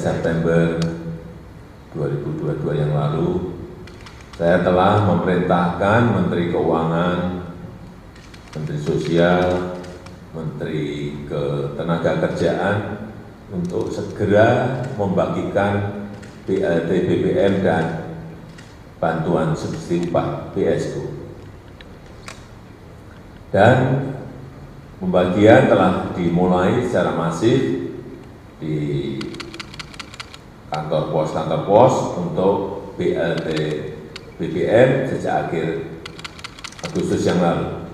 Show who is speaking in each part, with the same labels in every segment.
Speaker 1: September 2022 yang lalu, saya telah memerintahkan Menteri Keuangan, Menteri Sosial, Menteri Ketenagakerjaan untuk segera membagikan BLT BBM dan bantuan subsidi upah BSU. Dan pembagian telah dimulai secara masif di kantor pos untuk BLT BBM sejak akhir Agustus yang lalu.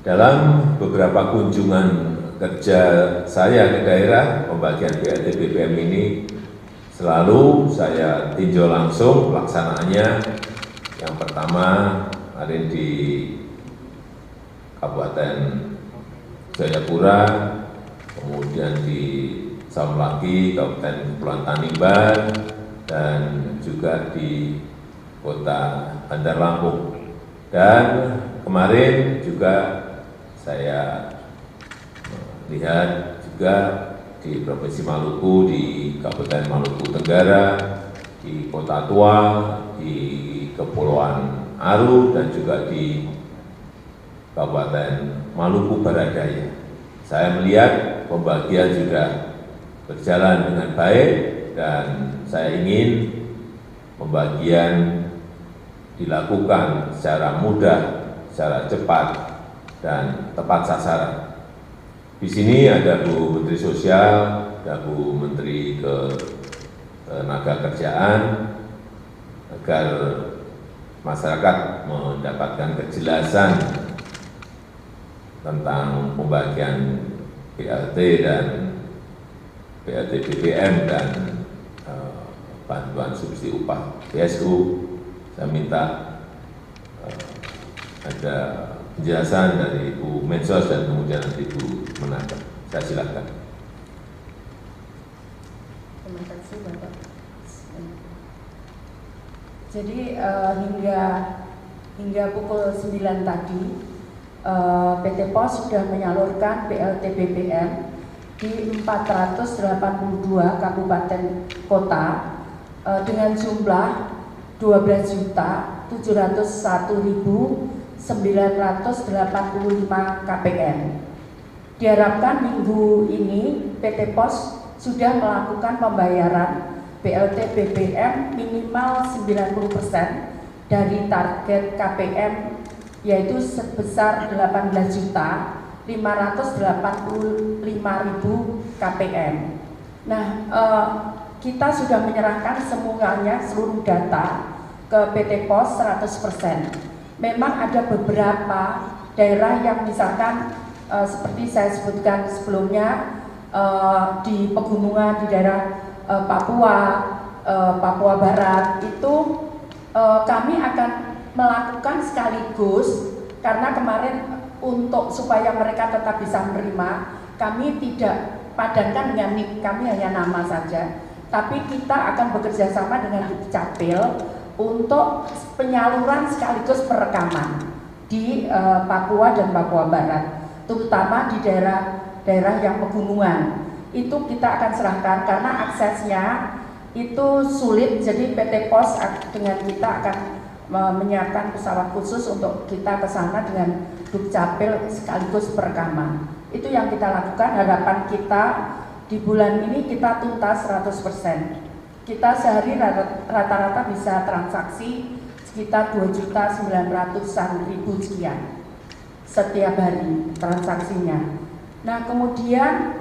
Speaker 1: Dalam beberapa kunjungan kerja saya ke daerah, pembagian BLT BBM ini selalu saya tinjau langsung pelaksanaannya. Yang pertama kemarin di Kabupaten Jayapura, kemudian di lagi Kabupaten Kepulauan Tanimbar, dan juga di Kota Bandar Lampung. Dan kemarin juga saya lihat juga di Provinsi Maluku, di Kabupaten Maluku Tenggara, di Kota Tua, di Kepulauan Aru, dan juga di Kabupaten Maluku Barat Daya. Saya melihat pembagian juga berjalan dengan baik, dan saya ingin pembagian dilakukan secara mudah, secara cepat, dan tepat sasaran. Di sini ada Bu Menteri Sosial, ada Bu Menteri Ketenagakerjaan, agar masyarakat mendapatkan kejelasan tentang pembagian BLT dan BLT BBM dan bantuan subsidi upah BSU. Saya minta ada penjelasan dari Bu Mensos dan kemudian nanti Bu Menagak. Saya silakan.
Speaker 2: Terima kasih Bapak. Jadi hingga pukul 9 tadi PT POS sudah menyalurkan BLT BBM di 482 kabupaten kota dengan jumlah 12.701.985 KPM. Diharapkan minggu ini PT POS sudah melakukan pembayaran BLT BBM minimal 90% dari target KPM, yaitu sebesar 18.585.000 KPM. Nah, kita sudah menyerahkan semuanya seluruh data ke PT POS 100%. Memang ada beberapa daerah yang misalkan seperti saya sebutkan sebelumnya, di pegunungan di daerah Papua Barat itu kami akan melakukan sekaligus, karena kemarin untuk supaya mereka tetap bisa menerima, kami tidak padankan dengan NIK, kami hanya nama saja, tapi kita akan bekerja sama dengan Dukcapil untuk penyaluran sekaligus perekaman di Papua dan Papua Barat, terutama di daerah yang pegunungan. Itu kita akan serahkan karena aksesnya itu sulit, jadi PT POS dengan kita akan menyiapkan pesawat khusus untuk kita ke sana dengan Dukcapil sekaligus perekaman. Itu yang kita lakukan. Harapan kita di bulan ini kita tuntas 100%. Kita sehari rata-rata bisa transaksi sekitar 2.900.000 sekian setiap hari transaksinya. Nah, kemudian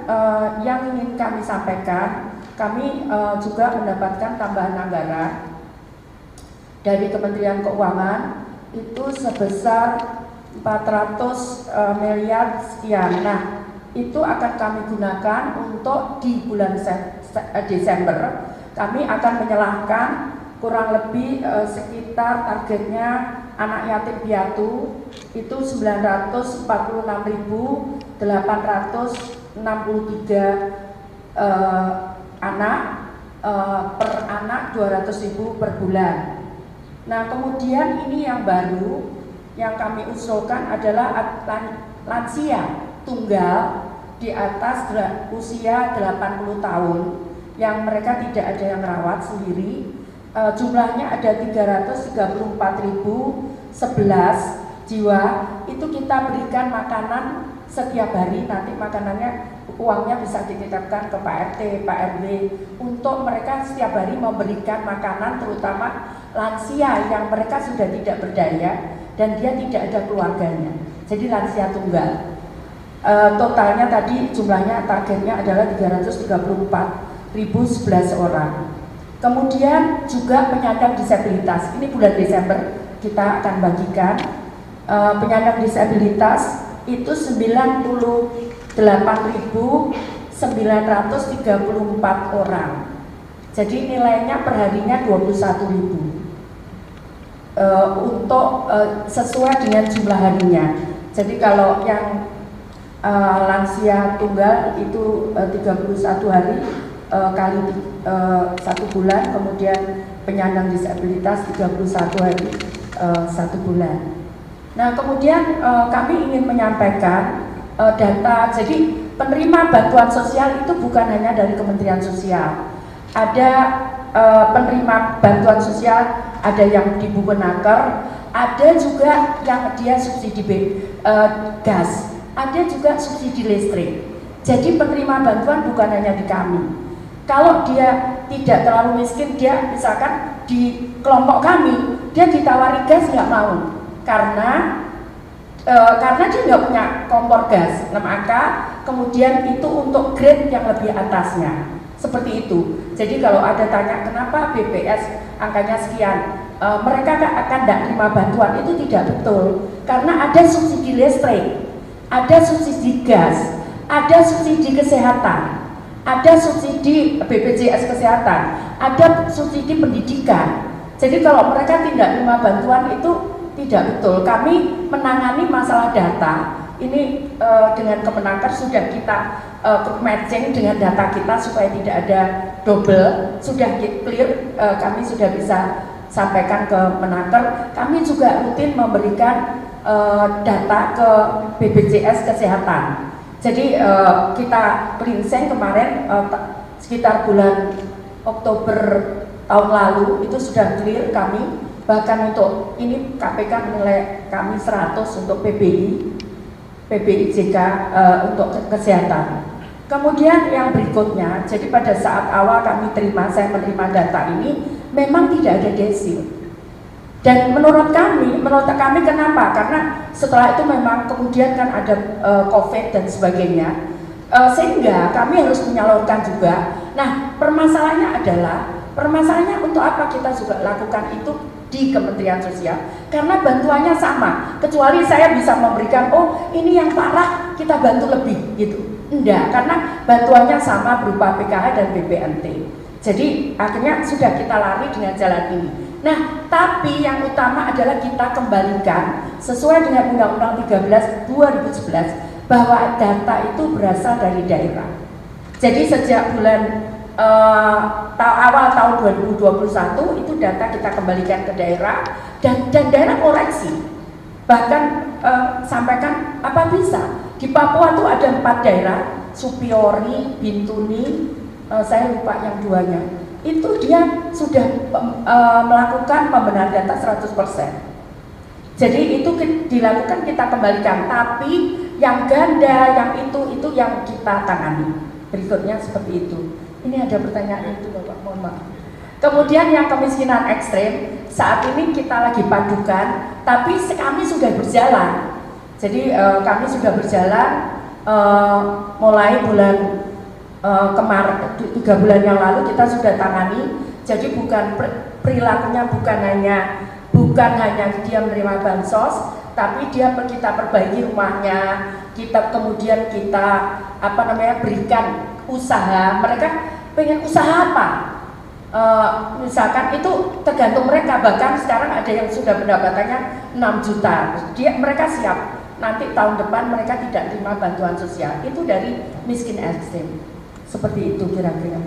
Speaker 2: yang ingin kami sampaikan, kami juga mendapatkan tambahan anggaran dari Kementerian Keuangan itu sebesar 400 miliar sekian. Nah, itu akan kami gunakan untuk di bulan Desember kami akan menyalurkan kurang lebih sekitar targetnya anak yatim piatu itu 946.863 anak, per anak 200.000 per bulan. Nah, kemudian ini yang baru yang kami usulkan adalah lansia tunggal di atas usia 80 tahun yang mereka tidak ada yang rawat sendiri. Jumlahnya ada 334.011 jiwa. Itu kita berikan makanan setiap hari. Nanti makanannya, uangnya bisa dititipkan ke Pak RT, Pak RW untuk mereka setiap hari memberikan makanan, terutama lansia yang mereka sudah tidak berdaya dan dia tidak ada keluarganya. Jadi lansia tunggal. Totalnya tadi jumlahnya, targetnya adalah 334.011 orang. Kemudian juga penyandang disabilitas. Ini bulan Desember kita akan bagikan penyandang disabilitas itu 98.934 orang. Jadi nilainya perharinya 21.000 untuk sesuai dengan jumlah harinya. Jadi kalau yang lansia tunggal itu 31 hari kali 1 bulan, kemudian penyandang disabilitas 31 hari 1 bulan. Nah, kemudian kami ingin menyampaikan data. Jadi penerima bantuan sosial itu bukan hanya dari Kementerian Sosial. Ada penerima bantuan sosial, ada yang di Bupenaker, ada juga yang dia subsidi gas, ada juga subsidi listrik. Jadi penerima bantuan bukan hanya di kami. Kalau dia tidak terlalu miskin, dia misalkan di kelompok kami, dia ditawari gas nggak mau, karena dia nggak punya kompor gas 6AK, kemudian itu untuk grade yang lebih atasnya, seperti itu. Jadi kalau ada tanya kenapa BPS angkanya sekian, mereka akan tidak terima bantuan, itu tidak betul, karena ada subsidi listrik, ada subsidi gas, ada subsidi kesehatan, ada subsidi BPJS kesehatan, ada subsidi pendidikan. Jadi kalau mereka tidak terima bantuan itu tidak betul. Kami menangani masalah data ini dengan Kemenaker sudah kita matching dengan data kita supaya tidak ada double, sudah clear. Kami sudah bisa sampaikan ke Menaker. Kami juga rutin memberikan data ke BPJS Kesehatan. Jadi kita cleansing kemarin sekitar bulan Oktober tahun lalu itu sudah clear kami. Bahkan untuk ini KPK menilai kami 100 untuk PBIJK untuk kesehatan. Kemudian yang berikutnya, jadi pada saat awal saya menerima data ini memang tidak ada desil. Dan menurut kami kenapa? Karena setelah itu memang kemudian kan ada COVID dan sebagainya, sehingga kami harus menyalurkan juga. Nah, permasalahannya untuk apa kita juga lakukan itu di Kementerian Sosial? Karena bantuannya sama, kecuali saya bisa memberikan, oh ini yang parah kita bantu lebih gitu. Enggak, karena bantuannya sama berupa PKH dan BPNT. Jadi akhirnya sudah kita lari dengan jalan ini. Nah, tapi yang utama adalah kita kembalikan sesuai dengan Undang-Undang 13 2011 bahwa data itu berasal dari daerah. Jadi sejak bulan awal tahun 2021 itu data kita kembalikan ke daerah dan daerah koreksi. Bahkan sampaikan apa bisa. Di Papua itu ada 4 daerah, Supiori, Bintuni, saya lupa yang 2-nya. Itu dia sudah melakukan pembenahan data 100%. Jadi itu dilakukan, kita kembalikan, tapi yang ganda, yang itu yang kita tangani. Berikutnya seperti itu. Ini ada pertanyaan itu Bapak, mohon maaf. Kemudian yang kemiskinan ekstrem, saat ini kita lagi padukan, tapi kami sudah berjalan. Jadi kami sudah berjalan mulai bulan kemarin, 3 bulan yang lalu kita sudah tangani. Jadi bukan perilakunya bukan hanya dia menerima bansos, tapi kita perbaiki rumahnya, kemudian kita berikan usaha. Mereka pengen usaha apa? Misalkan itu tergantung mereka. Bahkan sekarang ada yang sudah pendapatannya 6 juta. Mereka siap. Nanti tahun depan mereka tidak terima bantuan sosial. Itu dari miskin ekstrem. Seperti itu kira-kira.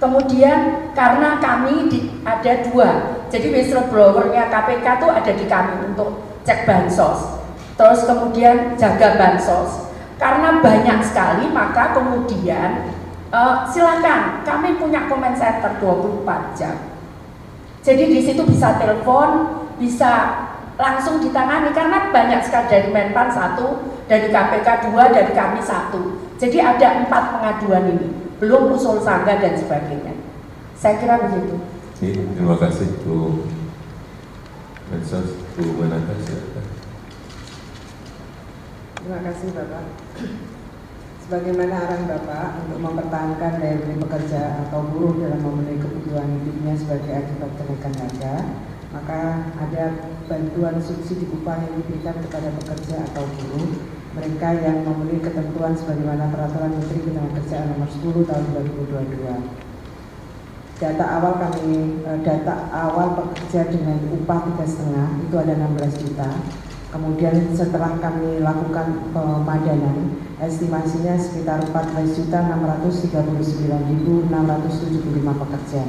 Speaker 2: Kemudian karena kami ada dua, jadi whistleblower-nya KPK tuh ada di kami untuk cek bansos, terus kemudian jaga bansos. Karena banyak sekali, maka kemudian silakan, kami punya comment center 24 jam. Jadi di situ bisa telepon, bisa langsung ditangani karena banyak sekali, dari Menpan 1, dari KPK 2, dari kami 1. Jadi ada 4 pengaduan ini, belum usul sangga dan sebagainya. Saya kira begitu.
Speaker 1: Terima kasih Bu Mensos, Bu Manata, silakan.
Speaker 3: Terima kasih Bapak. Sebagaimana arahan Bapak untuk mempertahankan daya beli pekerja atau buruh dalam memenuhi kebutuhan hidupnya sebagai akibat kenaikan harga, maka ada bantuan subsidi upah yang diberikan kepada pekerja atau buruh mereka yang memenuhi ketentuan sebagaimana Peraturan Menteri Ketenagakerjaan Nomor 10 Tahun 2022. Data awal pekerja dengan upah 3,5 itu ada 16 juta. Kemudian setelah kami lakukan pemadanan, estimasinya sekitar 14.639.675 pekerja.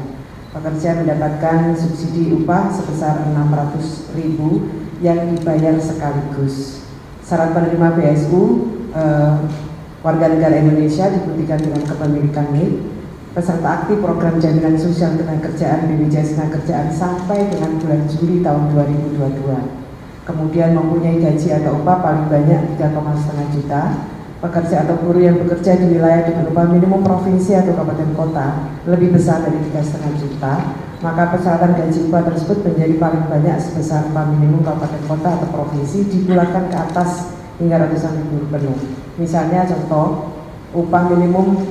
Speaker 3: Pekerja mendapatkan subsidi upah sebesar 600.000 yang dibayar sekaligus. Syarat penerima BSU warga negara Indonesia dibuktikan dengan kepemilikan NIK, peserta aktif program jaminan sosial ketenagakerjaan BPJS Ketenagakerjaan sampai dengan bulan Juli tahun 2022. Kemudian mempunyai gaji atau upah paling banyak 3,5 juta. Pekerja atau buruh yang bekerja di wilayah dengan upah minimum provinsi atau kabupaten kota lebih besar dari 3,5 juta, maka persyaratan gaji upah tersebut menjadi paling banyak sebesar upah minimum kabupaten kota atau provinsi dipulangkan ke atas hingga ratusan ribu penuh. Misalnya contoh, upah minimum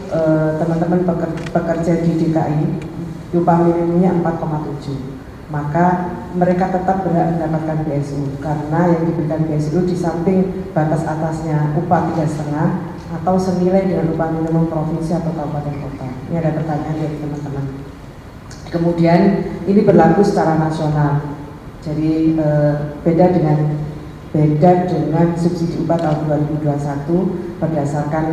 Speaker 3: teman-teman pekerja di DKI, upah minimumnya 4,7. Maka mereka tetap berhak mendapatkan BSU karena yang diberikan BSU di samping batas atasnya upah 3,5 atau senilai dengan upah minimum provinsi atau kabupaten kota. Ini ada pertanyaan dari teman-teman. Kemudian ini berlaku secara nasional. Jadi beda dengan subsidi upah tahun 2021 berdasarkan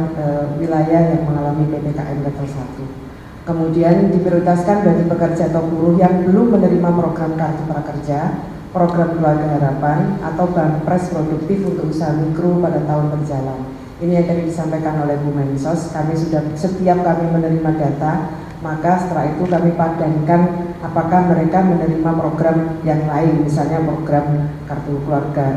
Speaker 3: wilayah yang mengalami PPKM level 1. Kemudian diprioritaskan bagi pekerja atau buruh yang belum menerima program Kartu Prakerja, program Keluarga Harapan, atau Banpres Produktif untuk usaha mikro pada tahun berjalan. Ini yang tadi disampaikan oleh Bu Mensos. Kami sudah setiap kami menerima data, maka setelah itu kami padankan apakah mereka menerima program yang lain, misalnya program Kartu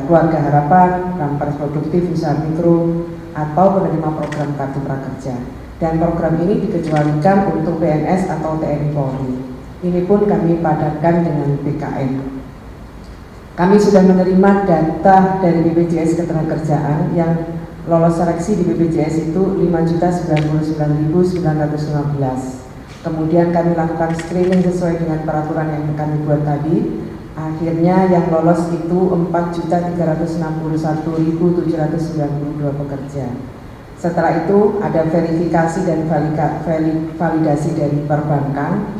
Speaker 3: Keluarga Harapan, Banpres Produktif, usaha mikro, atau menerima program Kartu Prakerja. Dan program ini dikecualikan untuk PNS atau TNI Polri. Ini pun kami padatkan dengan BKN. Kami sudah menerima data dari BPJS Ketenagakerjaan yang lolos seleksi di BPJS itu 5.099.915. Kemudian kami lakukan screening sesuai dengan peraturan yang kami buat tadi. Akhirnya yang lolos itu 4.361.792 pekerja. Setelah itu ada verifikasi dan validasi dari perbankan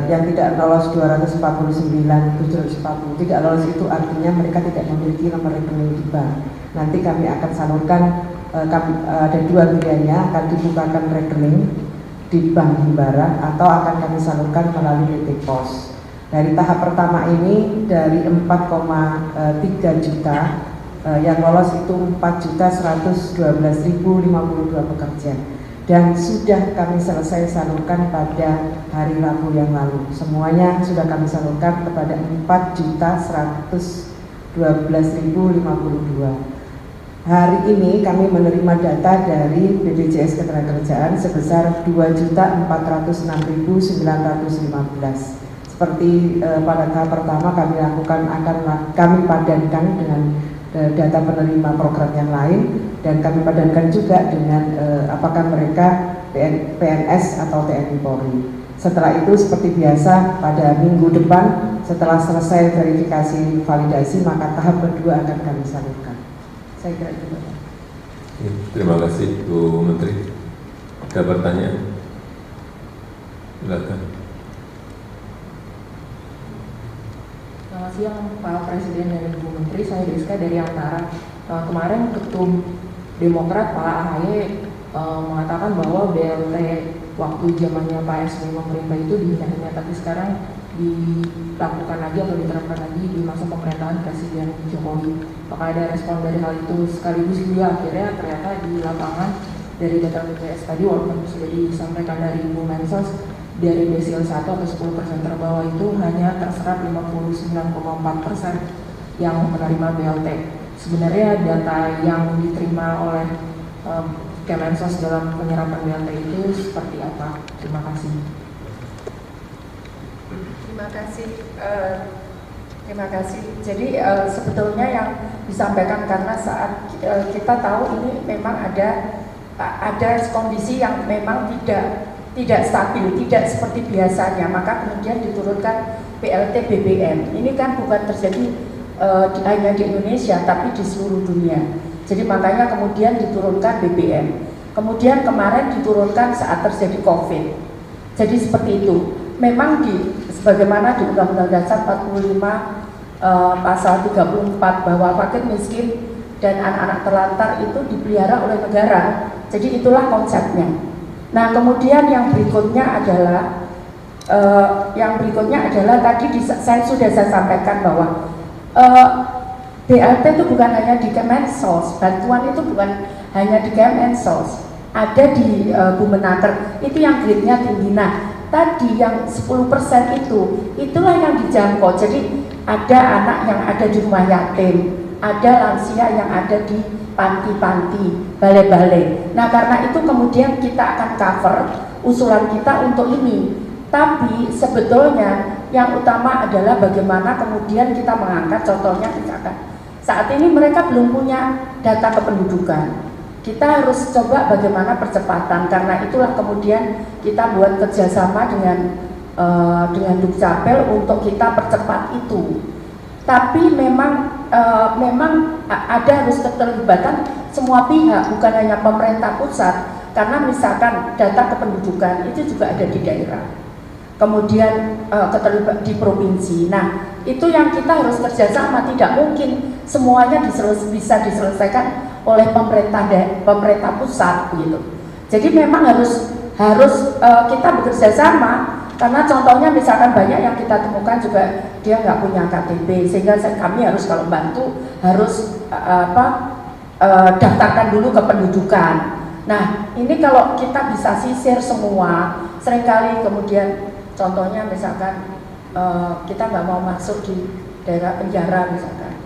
Speaker 3: yang tidak lolos 249.740. Tidak lolos itu artinya mereka tidak memiliki nomor rekening di bank. Nanti kami akan salurkan, ada dua pilihannya, akan dibukakan rekening di bank Himbara atau akan kami salurkan melalui PT Pos. Dari tahap pertama ini dari 4,3 juta yang lolos itu 4.112.052 pekerja dan sudah kami selesai salurkan pada hari Rabu yang lalu. Semuanya sudah kami salurkan kepada 4.112.052. Hari ini kami menerima data dari BPJS Ketenagakerjaan sebesar 2.406.915. Seperti pada tahap pertama kami kami padankan dengan data penerima program yang lain dan kami padankan juga dengan apakah mereka PNS atau TNI Polri. Setelah itu seperti biasa pada minggu depan setelah selesai verifikasi validasi maka tahap kedua akan kami salurkan. Saya kira itu Bapak.
Speaker 1: Terima kasih Bu Menteri. Ada pertanyaan? Silakan.
Speaker 4: Selamat siang Pak Presiden dan Ibu Menteri, saya Rizka dari Antara. Kemarin Ketum Demokrat Pak AHY mengatakan bahwa BLT waktu zamannya Pak SBY memerintah itu dihina-hina, tapi sekarang dilakukan lagi atau diterapkan lagi di masa pemerintahan Presiden Jokowi. Apakah ada respon dari hal itu? Sekaligus juga akhirnya ternyata di lapangan dari data BPS tadi, walaupun sudah disampaikan dari Ibu Mensos, dari desil 1 atau 10% terbawah itu hanya terserap 59,4% yang menerima BLT. Sebenarnya data yang diterima oleh Kemensos dalam penyerapan BLT itu seperti apa? Terima kasih.
Speaker 2: Terima kasih. Jadi sebetulnya yang disampaikan karena saat kita tahu ini memang ada kondisi yang memang tidak stabil, tidak seperti biasanya, maka kemudian diturunkan BLT BBM. Ini kan bukan terjadi hanya di Indonesia, tapi di seluruh dunia. Jadi makanya kemudian diturunkan BBM. Kemudian kemarin diturunkan saat terjadi COVID. Jadi seperti itu. Memang sebagaimana di Undang-Undang Dasar 45 pasal 34 bahwa fakir miskin dan anak-anak terlantar itu dipelihara oleh negara. Jadi itulah konsepnya. Nah, kemudian yang berikutnya adalah tadi saya sudah sampaikan bahwa BLT itu bukan hanya di Kemensos, bantuan itu bukan hanya di Kemensos, ada di Bumenaker, itu yang grade-nya tinggi. Nah, tadi yang 10% itulah yang dijangkau. Jadi ada anak yang ada di rumah yatim, ada lansia yang ada di panti-panti, balai-balai. Nah, karena itu kemudian kita akan cover usulan kita untuk ini. Tapi sebetulnya yang utama adalah bagaimana kemudian kita mengangkat, contohnya misalkan saat ini mereka belum punya data kependudukan. Kita harus coba bagaimana percepatan, karena itulah kemudian kita buat kerjasama dengan Dukcapil untuk kita percepat itu. Tapi memang ada harus keterlibatan semua pihak, bukan hanya pemerintah pusat, karena misalkan data kependudukan itu juga ada di daerah, kemudian keterlibatan di provinsi. Nah, itu yang kita harus kerjasama, tidak mungkin semuanya bisa diselesaikan oleh pemerintah pusat gitu. Jadi memang harus kita bekerja sama, karena contohnya misalkan banyak yang kita temukan juga dia nggak punya KTP, sehingga kami harus kalau bantu harus daftarkan dulu kependudukan. Nah, ini kalau kita bisa sisir semua, seringkali kemudian contohnya misalkan kita nggak mau masuk di daerah penjara misalkan,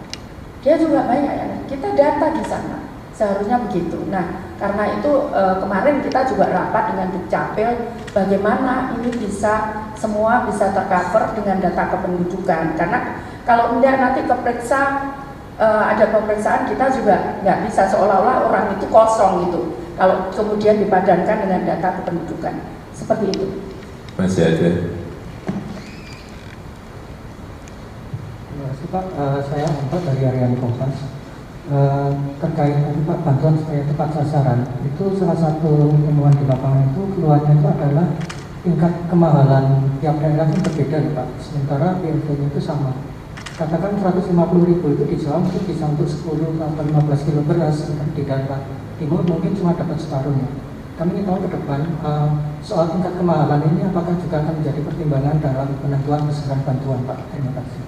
Speaker 2: dia juga banyak ya, kita data di sana. Seharusnya begitu. Nah, karena itu kemarin kita juga rapat dengan Dukcapil bagaimana ini semua bisa tercover dengan data kependudukan. Karena kalau enggak nanti ada pemeriksaan, kita juga nggak bisa seolah-olah orang itu kosong gitu. Kalau kemudian dipadankan dengan data kependudukan, seperti itu.
Speaker 1: Masih ada.
Speaker 5: Terima kasih Pak. Saya Anto dari Ariani Kompas. Terkait Pak bantuan supaya tepat sasaran, itu salah satu temuan di lapangan itu keluarnya itu adalah tingkat kemahalan tiap daerah itu berbeda Pak. Sementara BLT-nya itu sama. Katakan 150.000 itu dijual itu bisa untuk 10 atau 15 kilo beras di daerah timur mungkin cuma dapat separuhnya. Kami ingin tahu ke depan soal tingkat kemahalan ini apakah juga akan menjadi pertimbangan dalam penentuan besaran bantuan Pak. Terima kasih.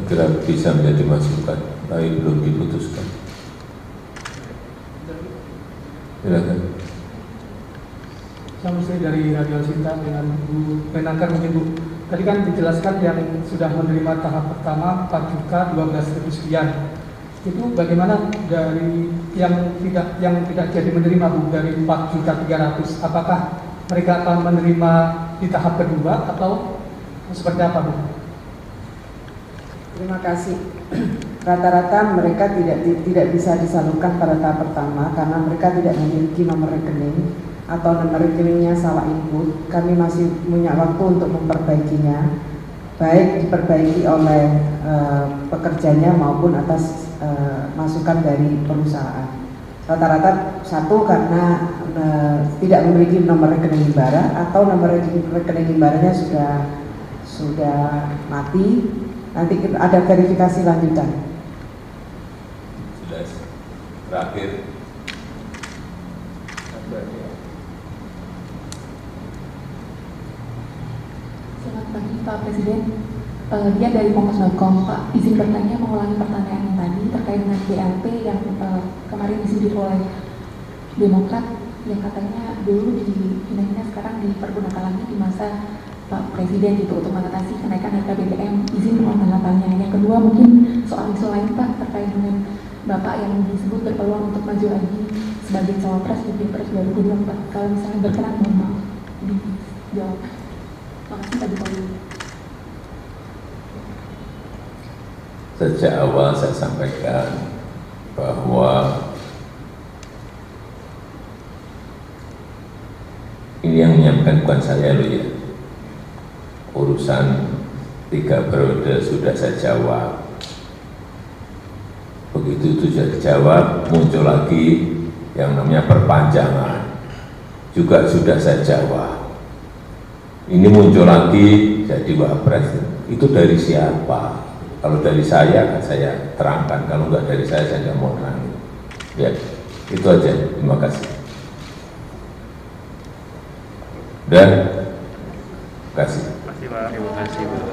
Speaker 1: Kira bisa menjadi masukan, tapi belum diputuskan. Silakan.
Speaker 6: Saya mesti dari Radio Sinta dengan Bu Menaker mungkin Bu. Tadi kan dijelaskan yang sudah menerima tahap pertama 4.012.000 sekian. Itu bagaimana dari yang tidak jadi menerima Bu dari 4.300.000? Apakah mereka akan menerima di tahap kedua atau seperti apa Bu?
Speaker 3: Terima kasih. Rata-rata mereka tidak bisa disalurkan pada tahap pertama karena mereka tidak memiliki nomor rekening atau nomor rekeningnya salah input. Kami masih punya waktu untuk memperbaikinya, baik diperbaiki oleh pekerjanya maupun atas masukan dari perusahaan. Rata-rata satu karena tidak memiliki nomor rekening himbara atau nomor rekening himbaranya sudah mati. Nanti ada verifikasi lanjutan.
Speaker 1: Jelas. Terakhir.
Speaker 4: Selamat pagi Pak Presiden. Dia dari Kompas.com. Pak, izin bertanya mengulangi pertanyaan yang tadi terkait dengan BLT yang kemarin disindir oleh Demokrat yang katanya dulu hina-hina sekarang dipergunakan lagi di masa Pak Presiden itu untuk mengatasi kenaikan harga BBM. Izin mohon tanggapannya. Yang kedua mungkin soal isu lain Pak terkait dengan Bapak yang disebut berpeluang untuk maju lagi sebagai cawapres di Pilpres 2024. Kalau misalnya berkenan mohon maaf dijawab. Makasih Pak Jokowi.
Speaker 1: Sejak awal saya sampaikan bahwa ini yang menyampaikan bukan saya loh ya. Urusan 3 periode sudah saya jawab. Begitu itu sudah dijawab, muncul lagi yang namanya perpanjangan. Juga sudah saya jawab. Ini muncul lagi jadi wapres. Itu dari siapa? Kalau dari saya, kan saya terangkan. Kalau enggak dari saya tidak mau terangkan. Ya, itu aja. Terima kasih. Dan terima kasih.
Speaker 7: Terima kasih Pak. Terima kasih Pak.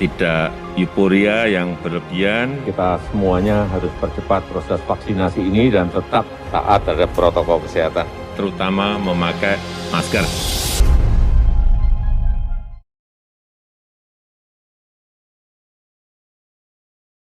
Speaker 7: Tidak euforia yang berlebihan, kita semuanya harus percepat proses vaksinasi ini dan tetap taat terhadap protokol kesehatan, terutama memakai masker.